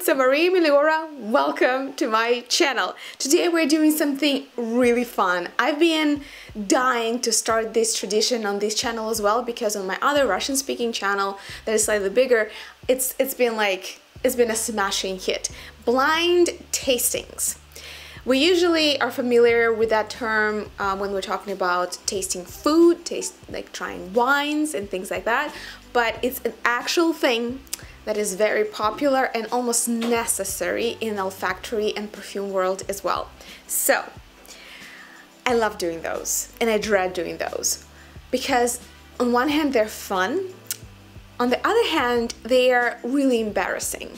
it's Marie Meliora. Welcome to my channel. Today we're doing something really fun. I've been dying to start this tradition on this channel as well, because on my other Russian speaking channel that is slightly bigger, it's been a smashing hit. Blind tastings. We usually are familiar with that term when we're talking about tasting food, like trying wines and things like that, but it's an actual thing that is very popular and almost necessary in olfactory and perfume world as well. So I love doing those and I dread doing those because on one hand they're fun, on the other hand they are really embarrassing,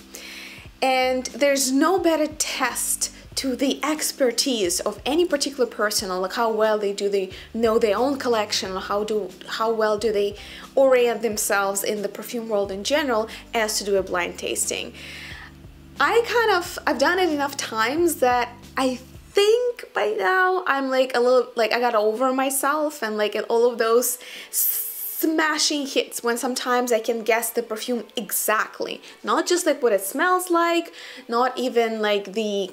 and there's no better test to the expertise of any particular person, or like how well they know their own collection, or how well do they orient themselves in the perfume world in general, as to do a blind tasting. I've done it enough times that I think by now I'm like a little, like I got over myself and like all of those smashing hits when sometimes I can guess the perfume exactly, not just like what it smells like, not even like the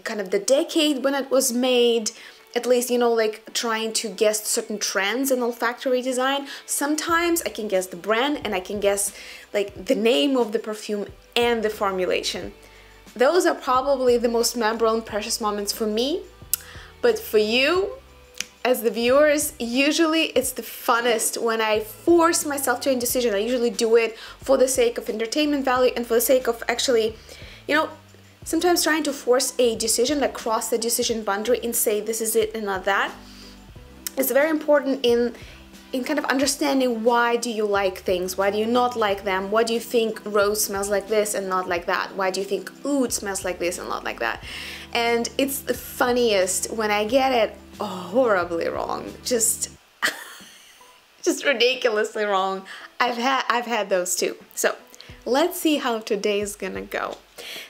kind of the decade when it was made, at least, you know, like trying to guess certain trends in olfactory design. Sometimes I can guess the brand and I can guess like the name of the perfume and the formulation. Those are probably the most memorable and precious moments for me, but for you as the viewers, usually it's the funnest when I force myself to a decision. I usually do it for the sake of entertainment value and for the sake of actually, you know, sometimes trying to force a decision, like cross the decision boundary and say this is it and not that, is very important in kind of understanding why do you like things, why do you not like them, why do you think rose smells like this and not like that, why do you think oud smells like this and not like that. And it's the funniest when I get it horribly wrong, just ridiculously wrong. I've had those too. So let's see how today is gonna go.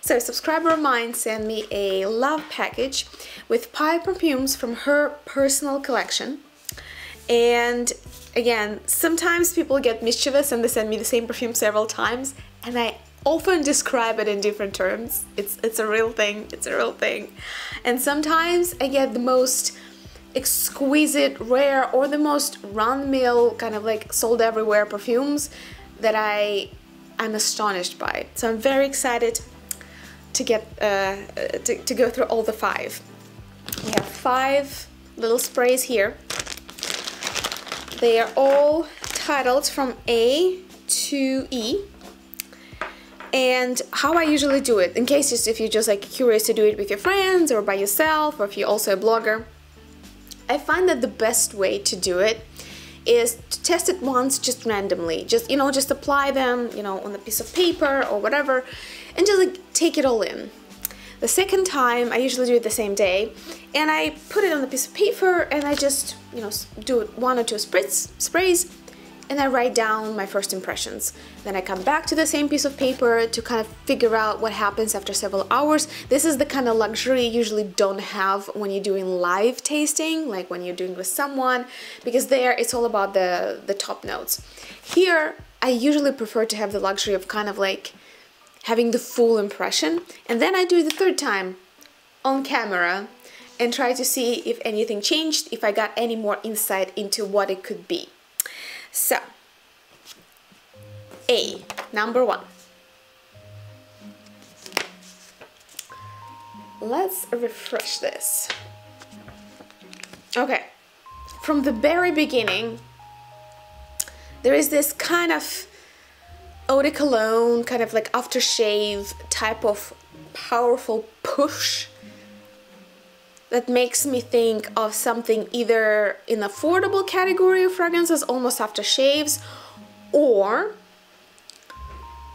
So a subscriber of mine sent me a love package with 5 perfumes from her personal collection. And again, sometimes people get mischievous and they send me the same perfume several times, and I often describe it in different terms. It's a real thing, it's a real thing. And sometimes I get the most exquisite, rare, or the most run-of-the-mill kind of like sold everywhere perfumes that I'm astonished by. So I'm very excited to get to go through all the 5. We have 5 little sprays here. They are all titled from A to E. And how I usually do it, in case if you're just like curious to do it with your friends or by yourself, or if you're also a blogger, I find that the best way to do it is to test it once just randomly, just, you know, just apply them, you know, on a piece of paper or whatever, and just like take it all in. The second time I usually do it the same day, and I put it on a piece of paper and I just, you know, do 1 or 2 sprays, and I write down my first impressions. Then I come back to the same piece of paper to kind of figure out what happens after several hours. This is the kind of luxury you usually don't have when you're doing live tasting, like when you're doing with someone, because there it's all about the top notes. Here I usually prefer to have the luxury of kind of like having the full impression, and then I do it the third time on camera and try to see if anything changed, if I got any more insight into what it could be. So, A, number 1. Let's refresh this. Okay, from the very beginning, there is this kind of eau de cologne, kind of like aftershave type of powerful push that makes me think of something either in affordable category of fragrances, almost aftershaves, or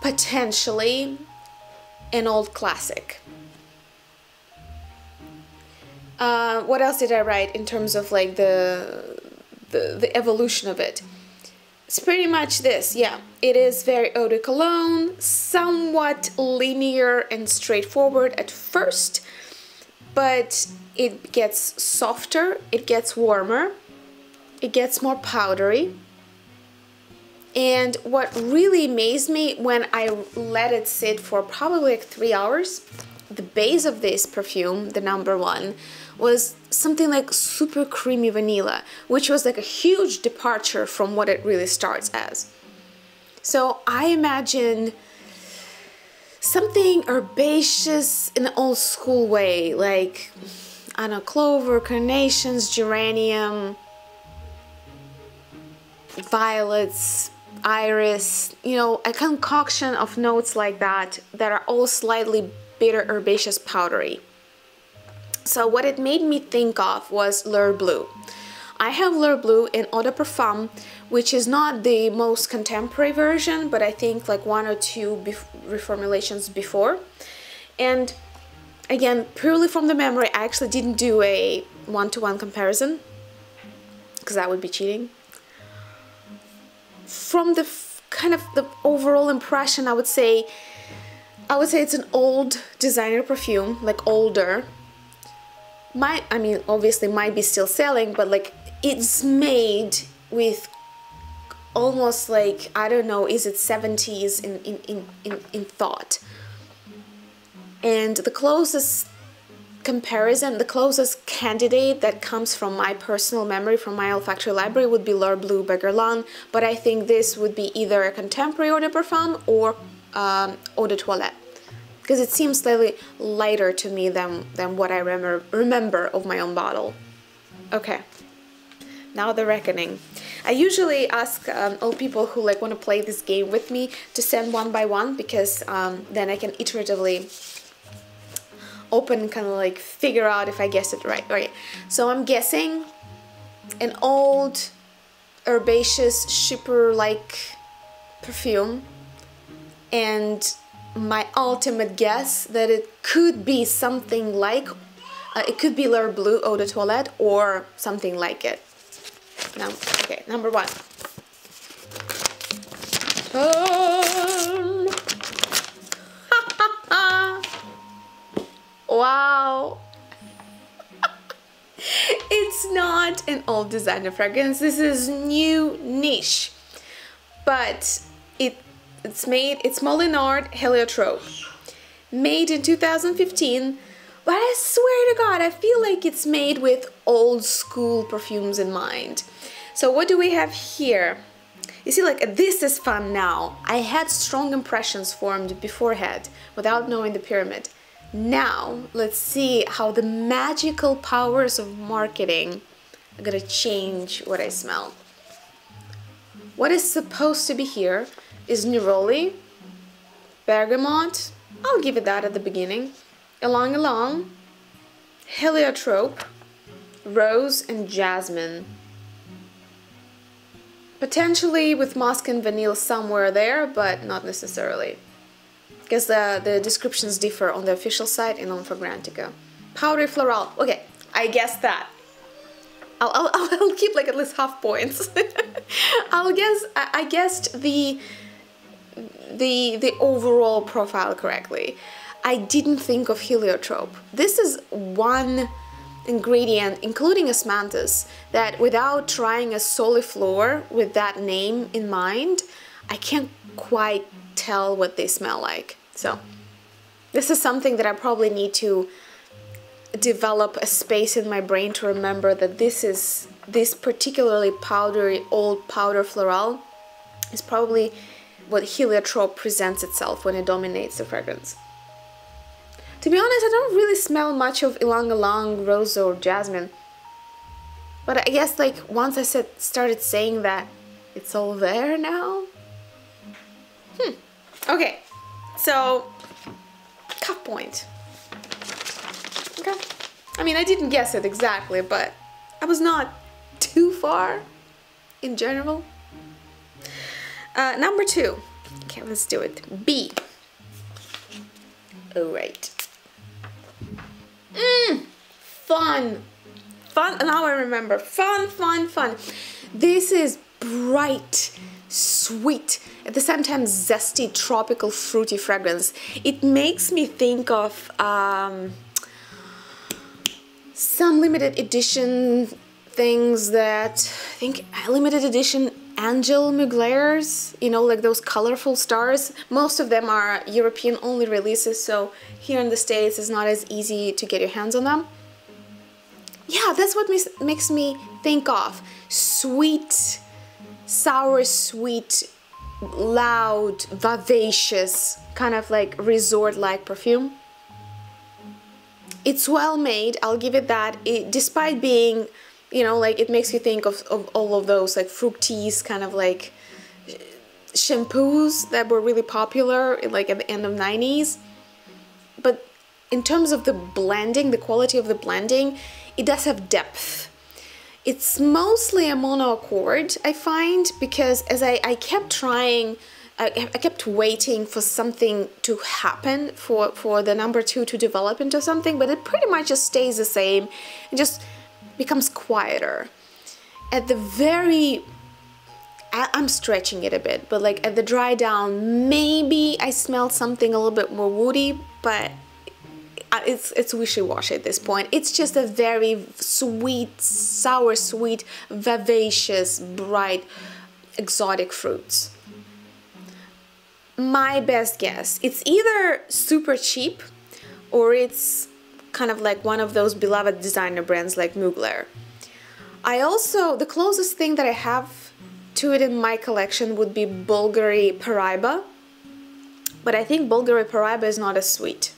potentially an old classic. What else did I write in terms of like the evolution of it? It's pretty much this, yeah. It is very eau de cologne, somewhat linear and straightforward at first, but it gets softer, it gets warmer, it gets more powdery, And what really amazed me when I let it sit for probably like 3 hours, the base of this perfume, the number one, was something like super creamy vanilla, which was like a huge departure from what it really starts as. So I imagine something herbaceous in an old school way, like, I don't know, clover, carnations, geranium, violets, iris, you know, a concoction of notes like that that are all slightly bitter, herbaceous, powdery. So what it made me think of was L'Heure Bleu. I have L'Heure Bleu in Eau de Perfume, which is not the most contemporary version, but I think like 1 or 2 reformulations before. And again, purely from the memory, I actually didn't do a one-to-one comparison, because that would be cheating. From the kind of the overall impression, I would say it's an old designer perfume, like older. I mean, obviously might be still selling, but like it's made with almost like, I don't know, is it 70s in thought. And the closest comparison, the closest candidate that comes from my personal memory, from my olfactory library, would be L'Heure Bleu by Guerlain, but I think this would be either a contemporary eau de parfum or eau de toilette, because it seems slightly lighter to me than what I remember of my own bottle. Okay, now the reckoning. I usually ask all people who like want to play this game with me to send one by one, because then I can iteratively open, kind of like figure out if I guessed it right. Okay, so I'm guessing an old herbaceous shipper-like perfume, and my ultimate guess that it could be something like, it could be L'Heure Bleu Eau de Toilette or something like it. Now, okay, number one. Wow. It's not an old designer fragrance. This is new niche, but it's Molinard Heliotrope, made in 2015. But I swear to God, I feel like it's made with old school perfumes in mind. So what do we have here? You see, like, this is fun now. I had strong impressions formed beforehand without knowing the pyramid. Now, let's see how the magical powers of marketing are gonna change what I smell. What is supposed to be here is neroli, bergamot, I'll give it that at the beginning, ylang ylang, heliotrope, rose, and jasmine. Potentially with musk and vanille somewhere there, but not necessarily, because the descriptions differ on the official site and on Fragrantica. Powdery floral. Okay, I guessed that. I'll keep like at least half points. I guessed the overall profile correctly. I didn't think of heliotrope. This is one ingredient, including osmanthus, that without trying a soliflor with that name in mind, I can't quite tell what they smell like. So this is something that I probably need to develop a space in my brain to remember, that this particularly powdery old powder floral is probably what heliotrope presents itself when it dominates the fragrance. To be honest, I don't really smell much of ylang ylang, rose, or jasmine, but I guess like once I started saying that, it's all there now. Okay, so half point. Okay, I mean, I didn't guess it exactly, but I was not too far in general. Number two. Okay, let's do it. B. All right. Fun. Now I remember. Fun. This is bright, sweet, at the same time zesty, tropical, fruity fragrance. It makes me think of some limited edition things that, I think limited edition angel Mugler's, you know, like those colorful stars. Most of them are European only releases, so here in the States it's not as easy to get your hands on them. Yeah, that's what makes me think of sweet, sour, sweet, loud, vivacious, kind of like resort-like perfume. It's well made, I'll give it that. Despite being, you know, like it makes you think of all of those like fructis, kind of like shampoos that were really popular like at the end of 90s. But in terms of the blending, the quality of the blending, it does have depth. It's mostly a mono accord, I find, because as I kept trying, I kept waiting for something to happen, for the number 2 to develop into something, but it pretty much just stays the same and just becomes quieter. At the very, I'm stretching it a bit, but like at the dry down, maybe I smelled something a little bit more woody, but it's wishy-washy at this point. It's just a very sweet, sour, sweet, vivacious, bright, exotic fruits. My best guess, it's either super cheap or it's kind of like one of those beloved designer brands like Mugler. The closest thing that I have to it in my collection would be Bulgari Paraiba, but I think Bulgari Paraiba is not as sweet.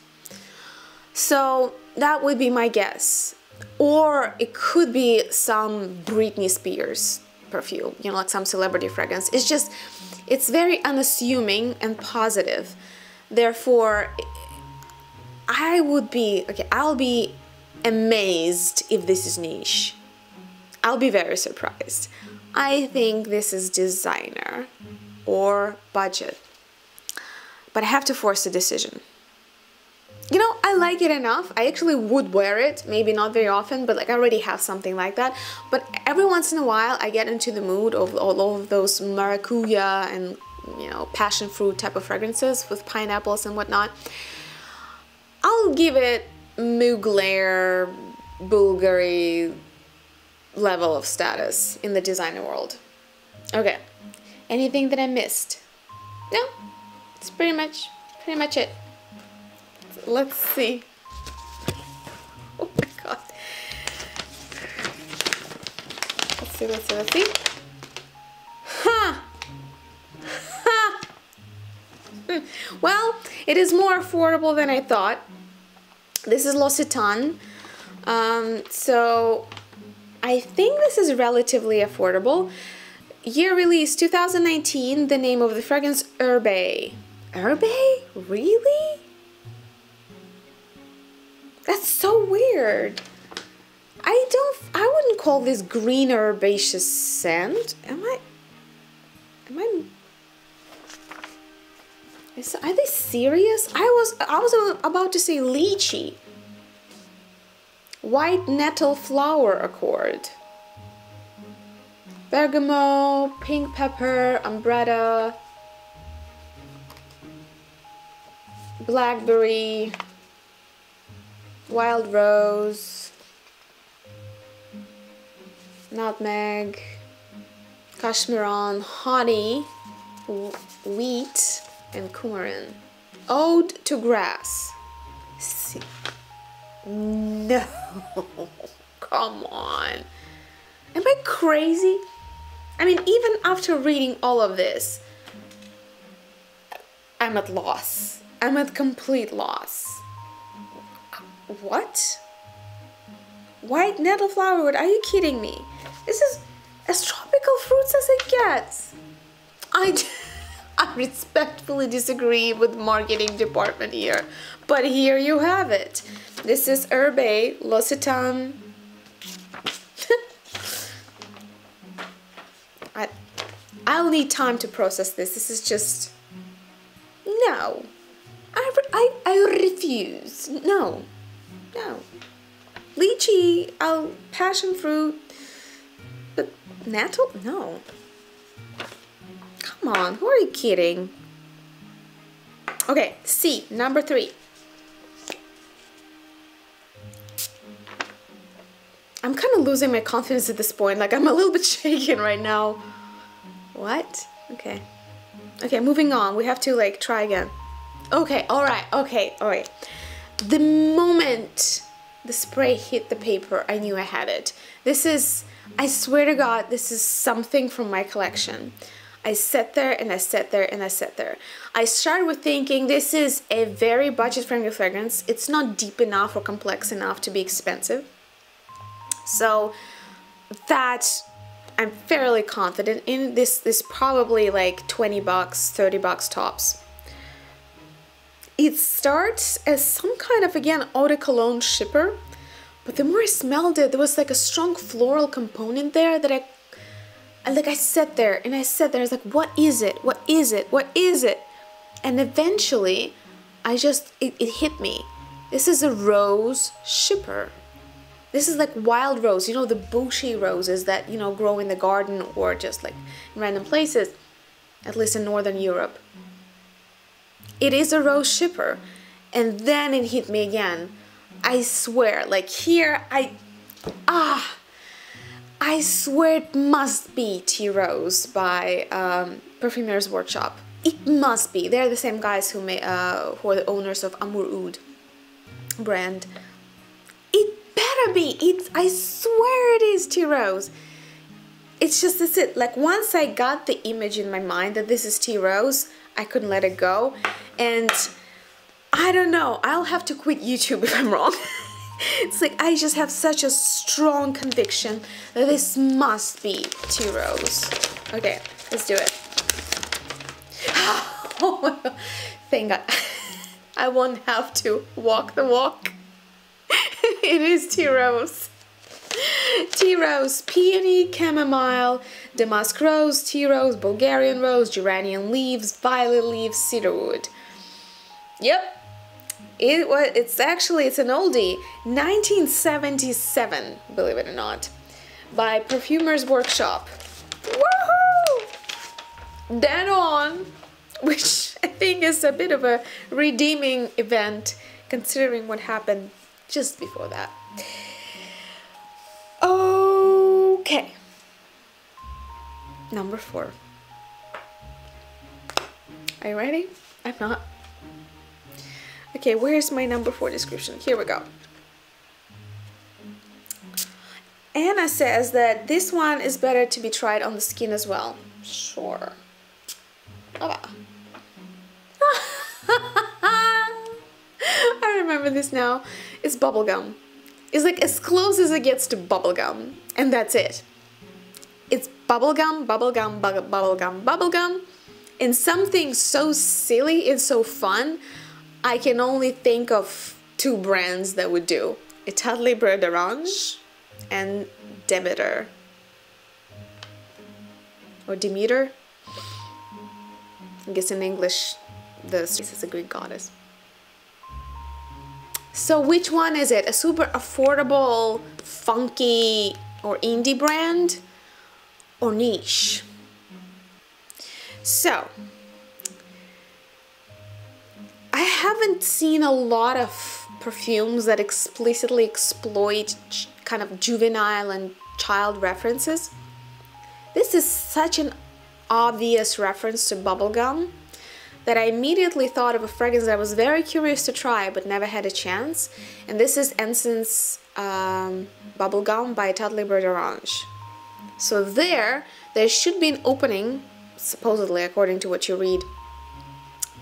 So that would be my guess. Or it could be some Britney Spears perfume, you know, like some celebrity fragrance. It's very unassuming and positive. Therefore, I'll be amazed if this is niche. I'll be very surprised. I think this is designer or budget. But I have to force a decision. You know, I like it enough. I actually would wear it, maybe not very often, but like I already have something like that. But every once in a while I get into the mood of all of those maracuja and, you know, passion fruit type of fragrances with pineapples and whatnot. I'll give it Mugler, Bulgari level of status in the designer world. Okay, anything that I missed? No, it's pretty much it. Let's see. Oh my god. Let's see. Ha! Ha! Well, it is more affordable than I thought. This is L'Occitane. So I think this is relatively affordable. Year release 2019, the name of the fragrance Herbe. Herbe? Really? That's so weird. I wouldn't call this green herbaceous scent. Are they serious? I was about to say lychee. White nettle flower accord. Bergamot, pink pepper, ambretta, blackberry, wild rose, nutmeg, cashmeran, honey, wheat, and coumarin. Ode to grass. No, come on. Am I crazy? I mean, even after reading all of this, I'm at loss. I'm at complete loss. What? White nettle flowerwood? Are you kidding me? This is as tropical fruits as it gets. I respectfully disagree with the marketing department here, but here you have it. This is Herbe, L'Occitane. I'll need time to process this. This is just... No. I refuse. No. No. Lychee, passion fruit, but nettle? No. Come on, who are you kidding? Okay, C, number 3. I'm kind of losing my confidence at this point. Like, I'm a little bit shaken right now. What? Okay. Okay, moving on. We have to like try again. Okay, alright, okay, alright. The moment the spray hit the paper, I knew I had it. This is, I swear to God, this is something from my collection. I sat there and I sat there and I sat there. I started with thinking this is a very budget-friendly fragrance. It's not deep enough or complex enough to be expensive. So that I'm fairly confident in. This is probably like 20 bucks, 30 bucks tops. It starts as some kind of, again, eau de cologne shipper, but the more I smelled it, there was like a strong floral component there that I sat there and I sat there. I was like, what is it? What is it? What is it? And eventually, it hit me. This is a rose shipper. This is like wild rose, you know, the bushy roses that, you know, grow in the garden or just like in random places, at least in Northern Europe. It is a rose shipper. And then it hit me again. I swear, like here, I swear it must be Tea Rose by Perfumer's Workshop. It must be. They're the same guys who are the owners of Amour Oud brand. It better be. I swear it is Tea Rose. It's just this it. Like once I got the image in my mind that this is Tea Rose, I couldn't let it go. And I don't know. I'll have to quit YouTube if I'm wrong. It's like I just have such a strong conviction that this must be Tea Rose. Okay, let's do it. Oh my God. Thank God. I won't have to walk the walk. It is Tea Rose. Tea Rose, peony, chamomile, damask rose, tea rose, Bulgarian rose, geranium leaves, violet leaves, cedarwood. Yep. It's an oldie, 1977, believe it or not, by Perfumer's Workshop. Woohoo! Dead on, which I think is a bit of a redeeming event considering what happened just before that. Okay. Number 4. Are you ready? I'm not. Okay, where's my number 4 description? Here we go. Anna says that this one is better to be tried on the skin as well. Sure. Okay. I remember this now. It's bubblegum. It's like as close as it gets to bubblegum. And that's it. It's bubblegum, bubblegum, bubblegum, bubblegum. And something so silly and so fun, I can only think of 2 brands that would do. État Libre d'Orange and Demeter. Or Demeter. I guess in English, this is a Greek goddess. So which one is it? A super affordable, funky, or indie brand? Or niche? So, I haven't seen a lot of perfumes that explicitly exploit kind of juvenile and child references. This is such an obvious reference to bubblegum that I immediately thought of a fragrance that I was very curious to try but never had a chance. And this is Ensign's Bubblegum by État Libre d'Orange. So there should be an opening, supposedly according to what you read,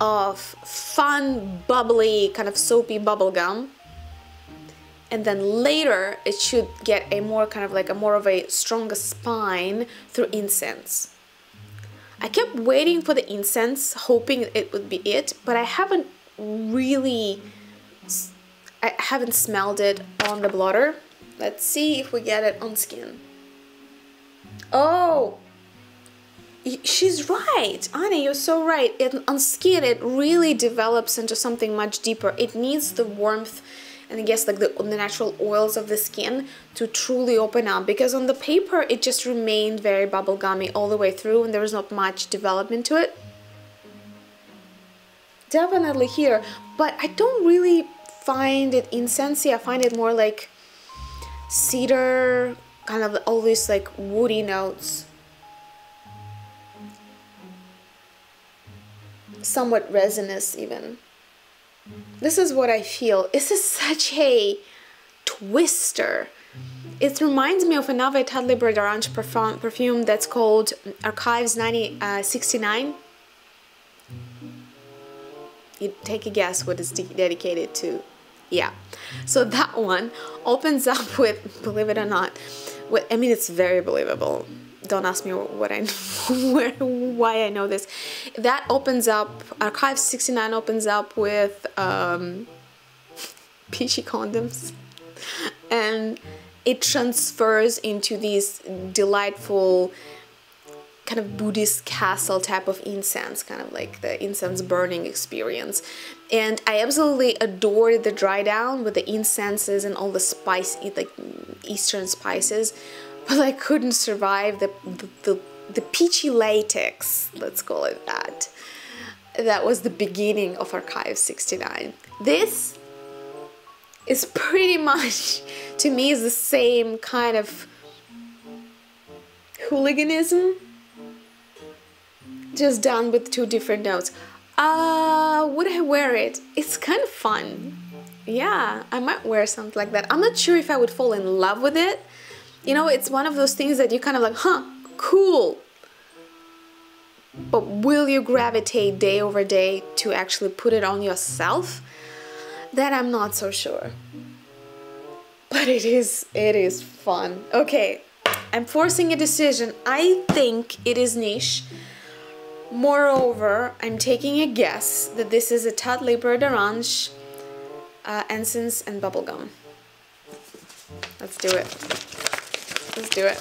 of fun, bubbly, kind of soapy bubblegum. And then later it should get a more kind of like a more of a stronger spine through incense. I kept waiting for the incense, hoping it would be it, but I haven't smelled it on the blotter. Let's see if we get it on skin. Oh, she's right. Anna, you're so right. On skin, it really develops into something much deeper. It needs the warmth and I guess like the natural oils of the skin to truly open up, because on the paper it just remained very bubblegummy all the way through and there was not much development to it. Definitely here, but I don't really find it incensey. I find it more like cedar, kind of all these like woody notes. somewhat resinous even. This is what I feel. This is such a twister. It reminds me of another État Libre d'Orange perfume that's called Archives 69. You take a guess what it's dedicated to. Yeah, so that one opens up with, believe it or not, I mean, it's very believable. Don't ask me what I why I know this. That opens up, Archive 69 opens up with peachy condoms, and it transfers into these delightful kind of Buddhist castle type of incense, kind of like the incense burning experience. And I absolutely adored the dry down with the incenses and all the spice, like Eastern spices, but I couldn't survive the peachy latex, let's call it that. That was the beginning of Archive 69. This is pretty much, to me, is the same kind of hooliganism, just done with two different notes. Would I wear it? It's kind of fun. Yeah, I might wear something like that. I'm not sure if I would fall in love with it. You know, it's one of those things that you kind of like, huh, cool. But will you gravitate day over day to actually put it on yourself? That I'm not so sure. But it is fun. Okay, I'm forcing a decision. I think it is niche. Moreover, I'm taking a guess that this is a État Libre d'Orange, incense and bubblegum. Let's do it. Let's do it.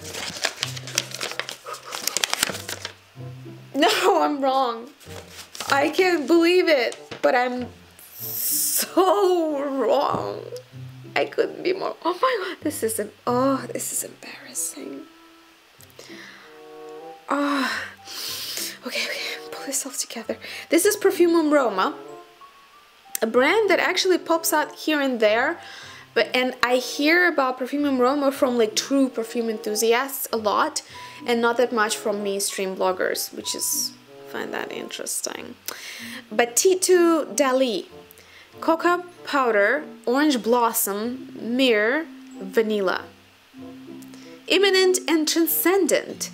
No, I'm wrong. I can't believe it, but I'm so wrong. I couldn't be more. Oh my god, this is embarrassing. Oh. Okay, pull yourself together. This is Perfume Roma, a brand that actually pops out here and there, and I hear about Perfume Roma from like true perfume enthusiasts a lot, and not that much from mainstream bloggers, which is, I find that interesting. But T2 Dali, coca powder, orange blossom, myrrh, vanilla. Imminent and transcendent.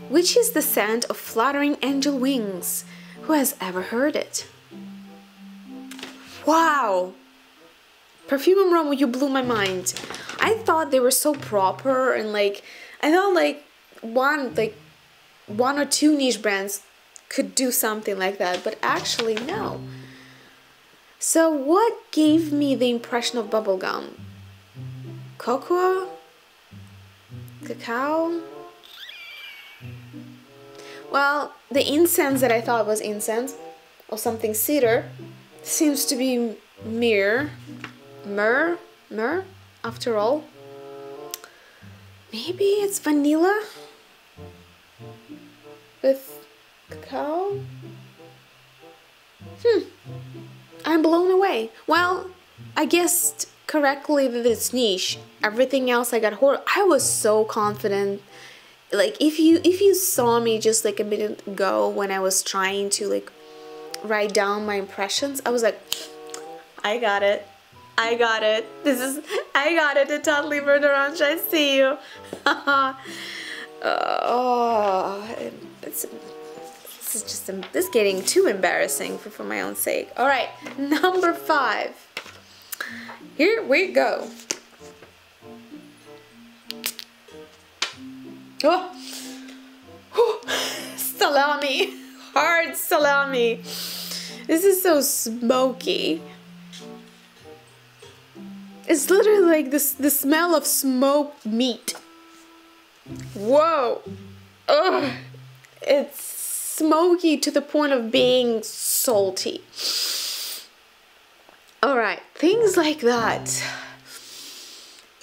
Which is the scent of fluttering angel wings? Who has ever heard it? Wow! Perfume Roma, you blew my mind. I thought they were so proper and like, I thought like one or two niche brands could do something like that, but actually no. So what gave me the impression of bubblegum? Cocoa? Cacao? Well, the incense that I thought was incense, or something cedar, seems to be myrrh, after all. Maybe it's vanilla with cacao? I'm blown away. Well, I guessed correctly that it's niche. Everything else I got horror. I was so confident. Like if you saw me just like a minute ago when I was trying to like write down my impressions, I was like, I got it. I got it. I got it. État Libre d'Orange. I see you. This is getting too embarrassing for my own sake. All right, number 5. Here we go. Oh, salami, hard salami. This is so smoky. It's literally like the smell of smoked meat. Whoa. Ugh. It's smoky to the point of being salty. Alright, things like that.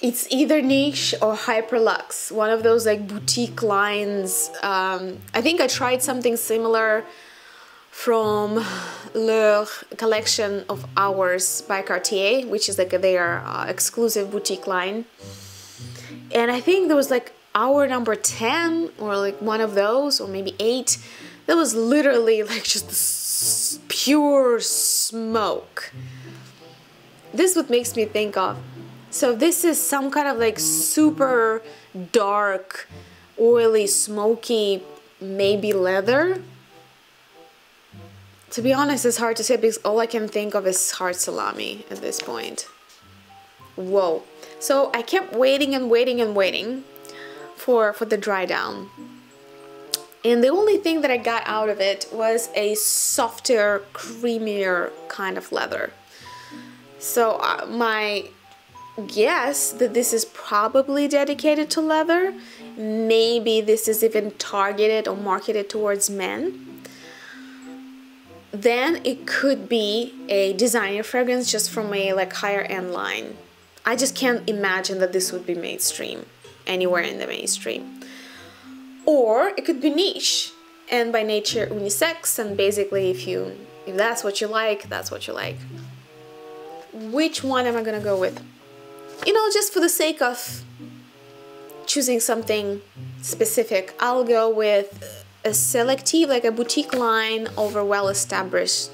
It's either niche or hyperluxe, one of those like boutique lines. I think I tried something similar from leur collection of Hours by Cartier, which is like their exclusive boutique line. And I think there was like hour number 10 or like one of those, or maybe 8. That was literally like just pure smoke. This is what makes me think of. So this is some kind of like super dark, oily, smoky, maybe leather. To be honest, it's hard to say because all I can think of is hard salami at this point. Whoa. So I kept waiting and waiting and waiting for the dry down. And the only thing that I got out of it was a softer, creamier kind of leather. So my guess that this is probably dedicated to leather. Maybe this is even targeted or marketed towards men. Then it could be a designer fragrance just from a like higher end line. I just can't imagine that this would be mainstream, anywhere in the mainstream. Or it could be niche, and by nature unisex, and basically if that's what you like, that's what you like. Which one am I gonna go with? You know, just for the sake of choosing something specific, I'll go with a selective, like a boutique line over well-established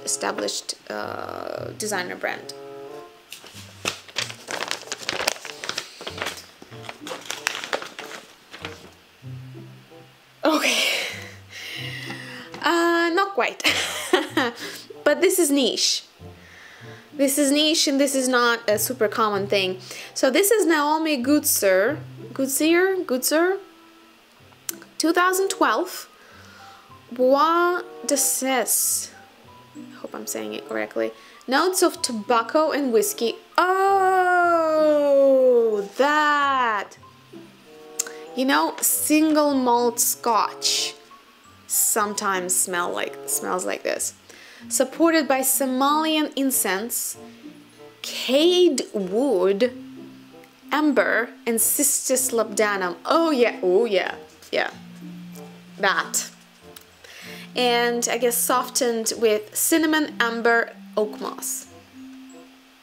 designer brand. Okay, not quite, but this is niche. This is niche, and this is not a super common thing. So this is Naomi Goodsir, 2012, Bois de Cesse. I hope I'm saying it correctly. Notes of tobacco and whiskey. Oh, that. You know, single malt scotch sometimes smells like this. Supported by Somalian incense, cade wood, amber, and cistus labdanum. Oh yeah, that. And I guess softened with cinnamon, amber, oak moss.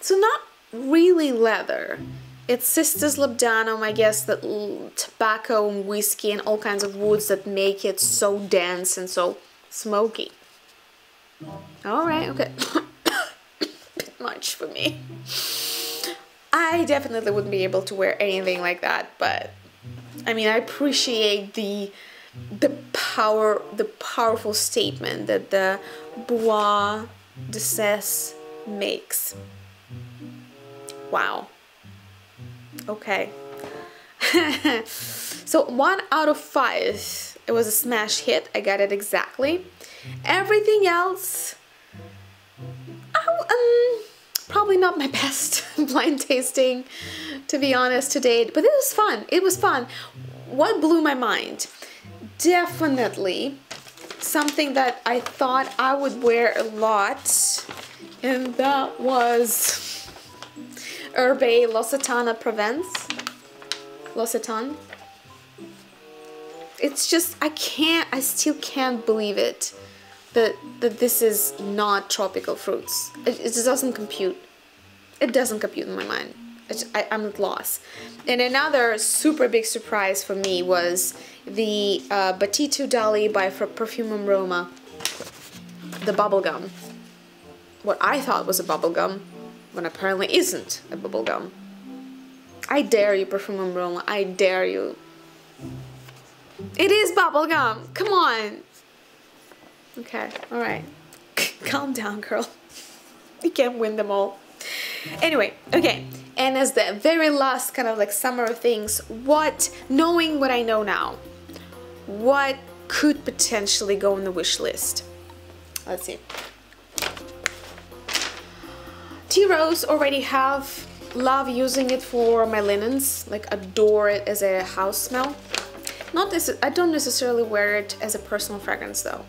So not really leather. It's cistus labdanum, I guess, that tobacco and whiskey and all kinds of woods that make it so dense and so smoky. Alright, okay. Bit much for me. I definitely wouldn't be able to wear anything like that, but I mean, I appreciate the powerful statement that the Bois de Cesse makes. Wow. Okay. So 1 out of 5. It was a smash hit. I got it exactly. Everything else, probably not my best blind tasting, to be honest, to date. But it was fun. It was fun. What blew my mind? Definitely something that I thought I would wear a lot, and that was Herbe L'Occitane Provence. L'Occitane. It's just, I still can't believe it that this is not tropical fruits. It just doesn't compute. It doesn't compute in my mind. I'm at loss. And another super big surprise for me was the Batito Dali by Perfume Roma, the bubblegum. What I thought was a bubblegum, when apparently isn't a bubblegum. I dare you, Perfume Roma, I dare you. It is bubblegum, come on. Okay, alright. Calm down, girl. You can't win them all. Anyway, okay. And as the very last kind of like summer of things, knowing what I know now, what could potentially go on the wish list? Let's see. Tea Rose already love using it for my linens, like adore it as a house smell. I don't necessarily wear it as a personal fragrance though.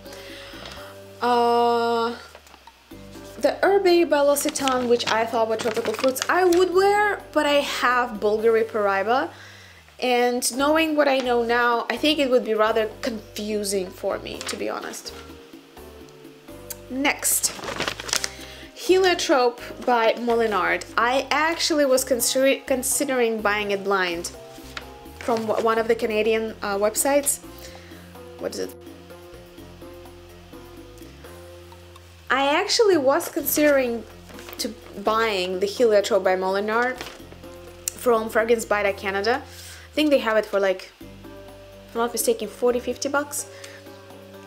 The Herbe by L'Occitane, which I thought were tropical fruits, I would wear, but I have Bulgari Paraiba, and knowing what I know now, I think it would be rather confusing for me, to be honest. Next, Heliotrope by Molinard. I actually was considering buying it blind from one of the Canadian websites. What is it? I actually was considering to buying the Heliotrope by Meliora from Fragrance by Canada. I think they have it for like, if I'm not mistaken, 40-50 bucks.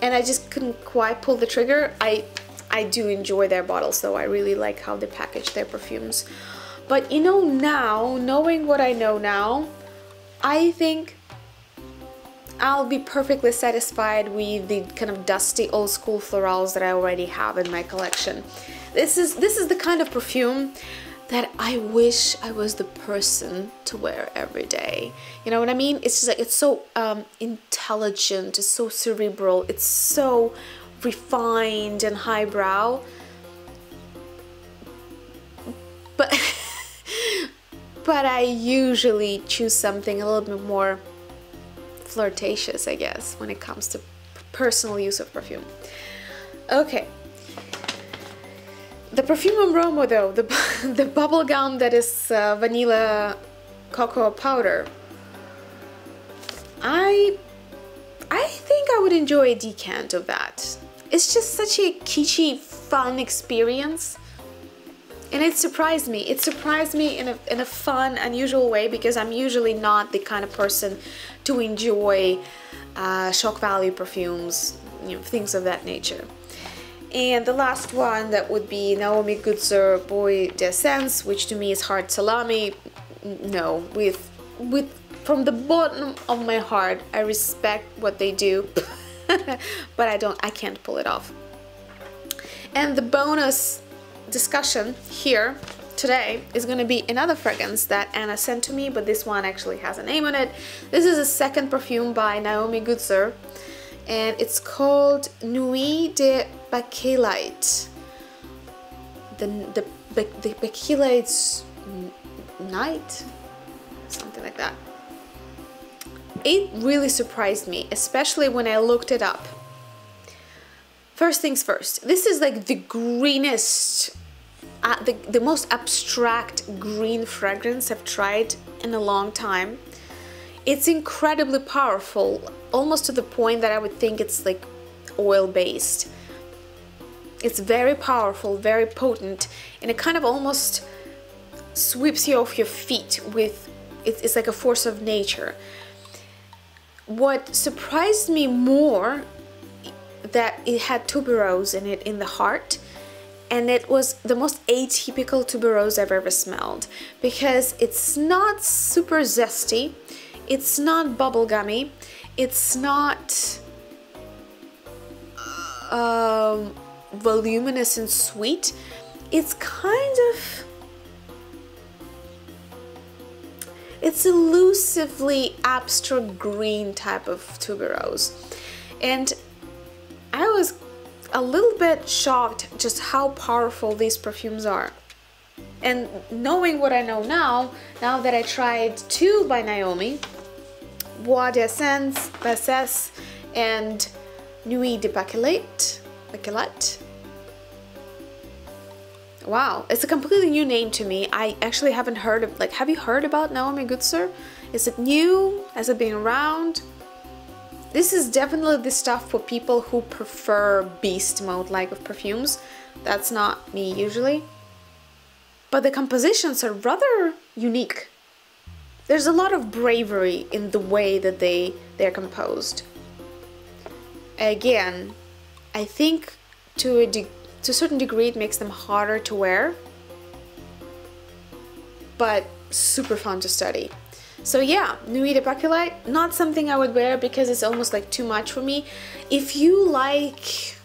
And I just couldn't quite pull the trigger. I do enjoy their bottles though. I really like how they package their perfumes. But you know, now, knowing what I know now, I think I'll be perfectly satisfied with the kind of dusty old school florals that I already have in my collection. This is the kind of perfume that I wish I was the person to wear every day. You know what I mean? It's just like, it's so intelligent, it's so cerebral, it's so refined and highbrow. But but I usually choose something a little bit more flirtatious, I guess, when it comes to personal use of perfume. Okay. The Perfume aroma though, the bubble gum that is vanilla cocoa powder, I think I would enjoy a decant of that. It's just such a kitschy, fun experience. And it surprised me. It surprised me in a fun, unusual way, because I'm usually not the kind of person to enjoy shock value perfumes, you know, things of that nature. And the last one, that would be Naomi Goodsir Bois d'Essence, which to me is hard salami. No, from the bottom of my heart, I respect what they do, but I can't pull it off. And the bonus discussion here today is going to be another fragrance that Anna sent to me, but this one actually has a name on it. This is a second perfume by Naomi Goodsir, and it's called Nuit de Bakelite. The Bakelite's night, something like that. It really surprised me, especially when I looked it up. First things first, this is like the greenest, the most abstract green fragrance I've tried in a long time. It's incredibly powerful, almost to the point that I would think it's like oil-based. It's very powerful, very potent, and it kind of almost sweeps you off your feet with, it's like a force of nature. What surprised me more, that it had tuberose in it in the heart, and it was the most atypical tuberose I've ever smelled, because it's not super zesty, it's not bubblegummy, it's not voluminous and sweet. It's kind of, it's elusively abstract green type of tuberose, and I was a little bit shocked just how powerful these perfumes are. And knowing what I know now that I tried two by Naomi, Bois d'Essence, Bassesse, and Nuit de Bakelite. Wow, it's a completely new name to me. I actually haven't heard of, like, have you heard about Naomi Goodsir? Is it new? Has it been around? This is definitely the stuff for people who prefer beast mode like of perfumes. That's not me usually. But the compositions are rather unique. There's a lot of bravery in the way that they're composed. Again, I think to a certain degree it makes them harder to wear, but super fun to study. So yeah, Nuit de Bakelite, not something I would wear because it's almost like too much for me. If you like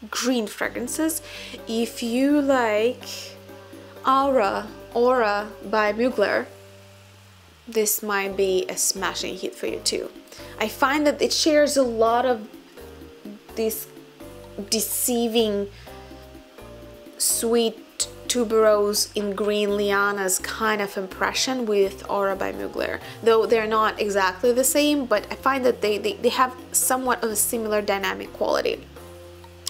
green fragrances, if you like Aura by Mugler, this might be a smashing hit for you too. I find that it shares a lot of this deceiving sweet tuberose in green lianas kind of impression with Aura by Mugler, though they're not exactly the same, but I find that they have somewhat of a similar dynamic quality.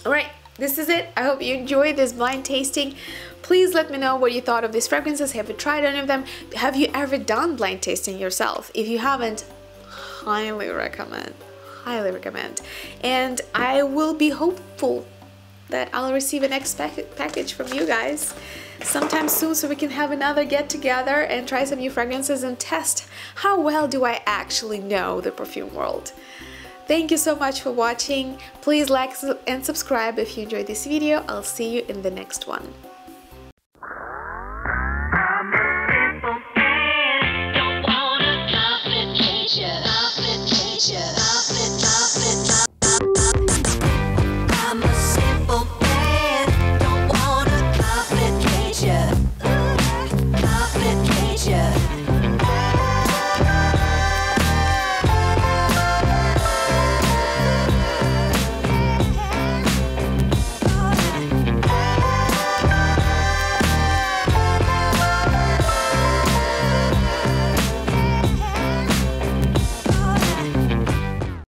Alright, this is it. I hope you enjoyed this blind tasting. Please let me know what you thought of these fragrances. Have you tried any of them? Have you ever done blind tasting yourself? If you haven't, highly recommend. Highly recommend. And I will be hopeful that I'll receive a next package from you guys sometime soon, so we can have another get together and try some new fragrances and test how well do I actually know the perfume world. Thank you so much for watching. Please like and subscribe if you enjoyed this video. I'll see you in the next one.